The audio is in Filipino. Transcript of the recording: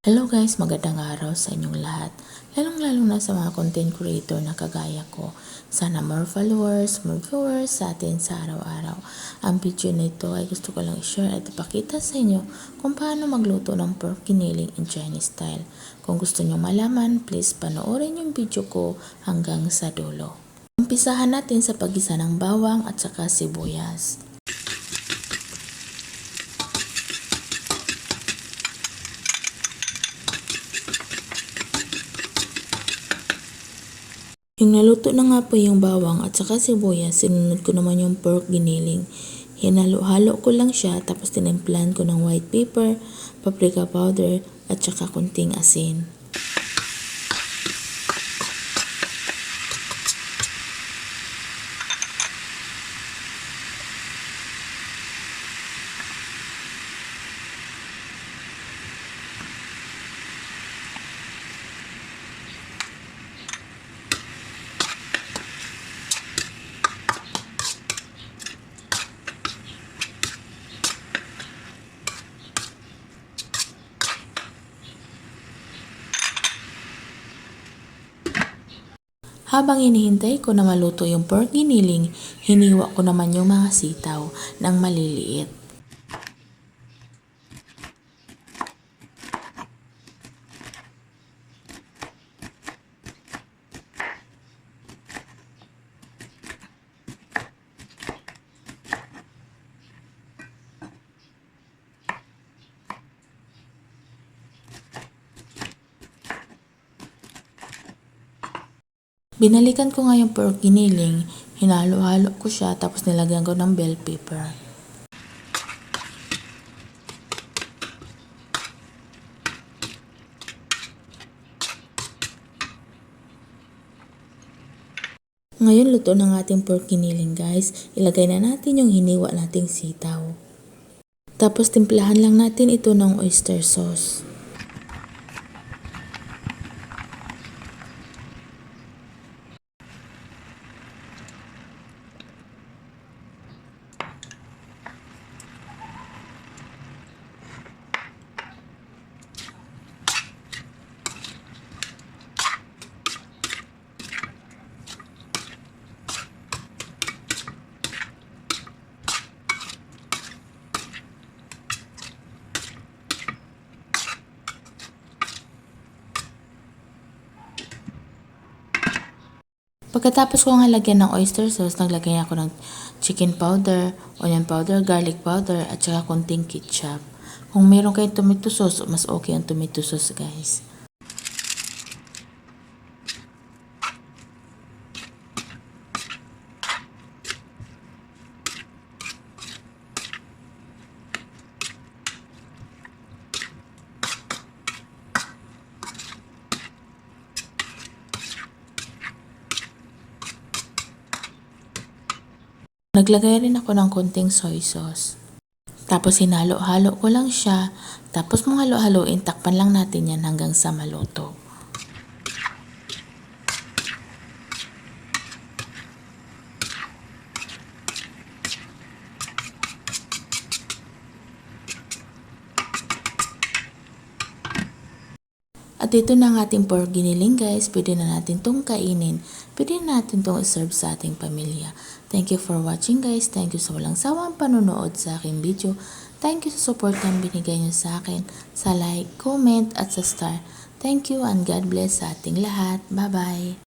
Hello guys, magandang araw sa inyong lahat. Lalong-lalo na sa mga content creator na kagaya ko. Sana more followers, more viewers sa atin sa araw-araw. Ang video na ito ay gusto ko lang i-share at ipakita sa inyo kung paano magluto ng pork giniling in Chinese style. Kung gusto nyo malaman, please panoorin yung video ko hanggang sa dulo. Umpisahan natin sa paggisa ng bawang at saka sibuyas. Yung naluto na nga po yung bawang at saka sibuyas, sinunod ko naman yung pork giniling. Hinalo-halo ko lang siya tapos tinimplahan ko ng white pepper, paprika powder at saka kunting asin. Habang inihintay ko na maluto yung pork giniling, hiniwa ko naman yung mga sitaw ng maliliit. Binalikan ko nga yung pork giniling, hinalo-halo ko siya tapos nilagyan ko ng bell pepper. Ngayon luto ng ating pork giniling guys, ilagay na natin yung hiniwa nating sitaw. Tapos timplahan lang natin ito ng oyster sauce. Pagkatapos ko nga lagyan ng oyster sauce, naglagay ako ng chicken powder, onion powder, garlic powder, at saka konting ketchup. Kung meron kayong tomato sauce, mas okay ang tomato sauce guys. Naglagay rin ako ng konting soy sauce. Tapos hinalo-halo ko lang siya. Tapos mong halo-haloin, takpan lang natin yan hanggang sa maluto. At ito na ang ating pork giniling guys, pwede na natin itong kainin, pwede na natin itong serve sa ating pamilya. Thank you for watching guys, thank you sa walang sawang panonood sa aking video, thank you sa support na binigay nyo sa akin, sa like, comment at sa star. Thank you and God bless sa ating lahat, bye bye!